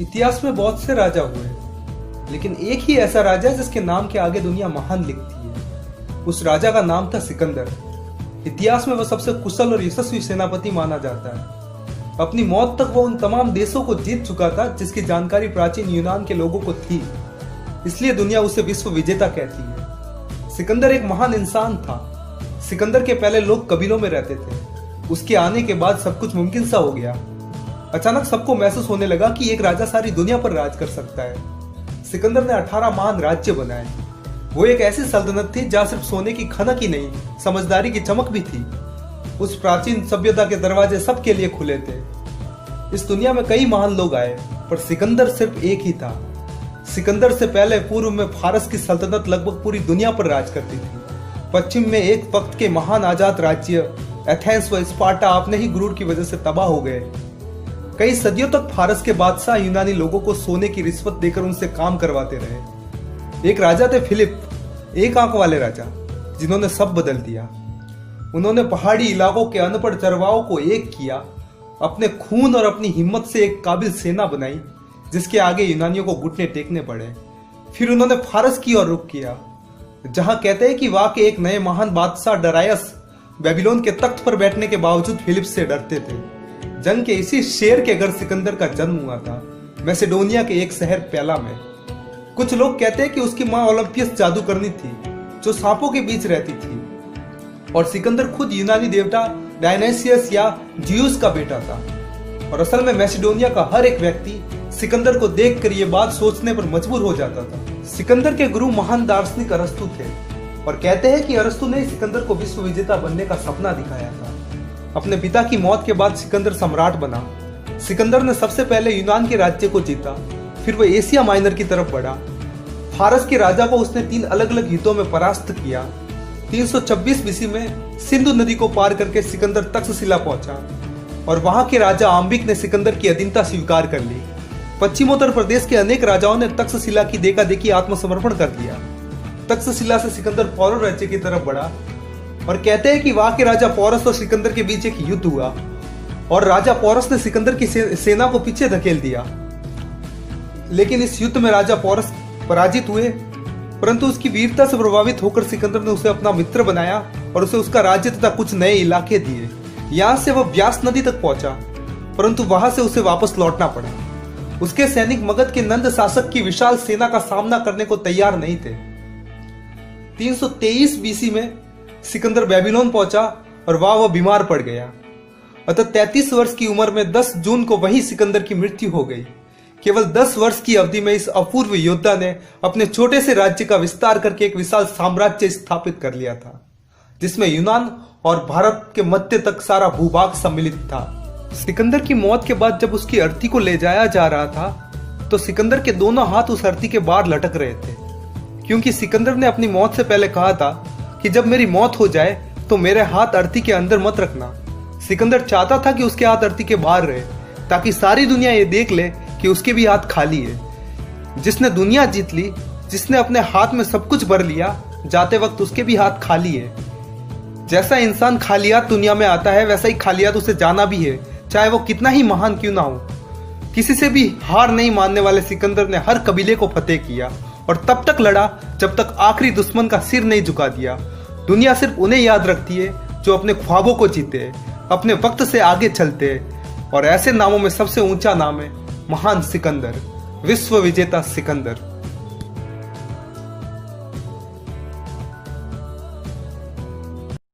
इतिहास में बहुत से राजा हुए, लेकिन एक ही ऐसा राजा है जिसके नाम के आगे दुनिया महान लिखती है। उस राजा का नाम था सिकंदर। इतिहास में वह सबसे कुशल और यशस्वी सेनापति माना जाता है। अपनी मौत तक वह उन तमाम देशों को जीत चुका था जिसकी जानकारी प्राचीन यूनान के लोगों को थी, इसलिए दुनिया उसे विश्व विजेता कहती है। सिकंदर एक महान इंसान था। सिकंदर के पहले लोग कबीलों में रहते थे। उसके आने के बाद सब कुछ मुमकिन सा हो गया। अचानक सबको महसूस होने लगा कि एक राजा सारी दुनिया पर राज कर सकता है। सिकंदर ने 18 महान राज्य बनाए। वो एक ऐसी सल्तनत थी जहां सिर्फ सोने की खनक ही नहीं, समझदारी की चमक भी थी। उस प्राचीन सभ्यता के दरवाजे सबके लिए खुले थे। इस दुनिया में कई महान लोग आए, पर सिकंदर सिर्फ एक ही था। सिकंदर से पहले पूर्व में फारस की सल्तनत लगभग पूरी दुनिया पर राज करती थी। पश्चिम में एक वक्त के महान आजाद राज्य एथेंस व स्पार्टा अपने ही गुरूर की वजह से तबाह हो गए। कई सदियों तक फारस के बादशाह यूनानी लोगों को सोने की रिश्वत देकर उनसे काम करवाते रहे। एक राजा थे फिलिप, एक आंख वाले राजा, जिन्होंने सब बदल दिया। उन्होंने पहाड़ी इलाकों के अनपढ़ चरवाहों को एक किया, अपने खून और अपनी हिम्मत से एक काबिल सेना बनाई जिसके आगे यूनानियों को घुटने टेकने पड़े। फिर उन्होंने फारस की ओर रुख किया, जहां कहते हैं कि वहां के एक नए महान बादशाह डरायस बेबीलोन के तख्त पर बैठने के बावजूद फिलिप से डरते थे। जंग के इसी शेर के घर सिकंदर का जन्म हुआ था, मैसेडोनिया के एक शहर पेला में। कुछ लोग कहते हैं कि उसकी मां ओलंपियस जादूगरनी थी जो सांपों के बीच रहती थी, और सिकंदर खुद यूनानी देवता डायनासियस या जियूस का बेटा था। और असल में मैसेडोनिया का हर एक व्यक्ति सिकंदर को देखकर यह बात सोचने पर मजबूर हो जाता था। सिकंदर के गुरु महान दार्शनिक अरस्तु थे, और कहते हैं कि अरस्तु ने सिकंदर को विश्व विजेता बनने का सपना दिखाया था। अपने पिता की मौत के बाद सिकंदर सम्राट बना। सिकंदर ने सबसे पहले यूनान के राज्य को जीता, फिर वह एशिया माइनर की तरफ बढ़ा। फारस के राजा को उसने 3 अलग अलग युद्धों में परास्त किया। 326 बीसी में सिंधु नदी को पार करके सिकंदर तक्षशिला पहुंचा, और वहां के राजा आम्बिक ने सिकंदर की अधीनता स्वीकार कर ली। पश्चिमोत्तर प्रदेश के अनेक राजाओं ने तक्षशिला की देखा देखी आत्मसमर्पण कर दिया। तक्षशिला से सिकंदर पौरव राज्य की तरफ बढ़ा, और कहते हैं कि वहां के राजा पोरस और सिकंदर के बीच एक युद्ध हुआ, और राजा पोरस ने सिकंदर की सेना को पीछे धकेल दिया। लेकिन इस युद्ध में राजा पोरस पराजित हुए, परंतु उसकी वीरता से प्रभावित होकर सिकंदर ने उसे अपना मित्र बनाया और उसे उसका राज्य तथा कुछ नए इलाके दिए। यहां से वह ब्यास नदी तक पहुंचा, परंतु वहां से उसे वापस लौटना पड़ा। उसके सैनिक मगध के नंद शासक की विशाल सेना का सामना करने को तैयार नहीं थे। 323 बीसी में सिकंदर बेबीलोन पहुंचा, और वह बीमार पड़ गया। अतः 33 वर्ष की उम्र में 10 जून को वही सिकंदर की मृत्यु हो गई। केवल 10 वर्ष की अवधि में इस अपूर्व योद्धा ने अपने छोटे से राज्य का विस्तार करके एक विशाल साम्राज्य स्थापित कर लिया था, जिसमें यूनान और भारत के मध्य तक सारा भूभाग सम्मिलित था। सिकंदर की मौत के बाद जब उसकी अर्थी को ले जाया जा रहा था, तो सिकंदर के दोनों हाथ उस अर्थी के बाहर लटक रहे थे, क्योंकि सिकंदर ने अपनी मौत से पहले कहा था कि जब मेरी मौत हो जाए तो मेरे हाथ अर्थी के अंदर मत रखना। सिकंदर चाहता था कि उसके हाथ अर्थी के बाहर रहे, ताकि सारी दुनिया ये देख ले कि उसके भी हाथ खाली है। जिसने दुनिया जीत ली, जिसने अपने हाथ में सब कुछ भर लिया, जाते वक्त उसके भी हाथ खाली है। जैसा इंसान खालियात दुनिया में आता है, वैसा ही खालियात उसे जाना भी है, चाहे वो कितना ही महान क्यों ना हो। किसी से भी हार नहीं मानने वाले सिकंदर ने हर कबीले को फतेह किया, और तब तक लड़ा जब तक आखिरी दुश्मन का सिर नहीं झुका दिया। दुनिया सिर्फ उन्हें याद रखती है जो अपने ख्वाबों को जीते, अपने वक्त से आगे चलते हैं, और ऐसे नामों में सबसे ऊंचा नाम है महान सिकंदर, विश्व विजेता सिकंदर।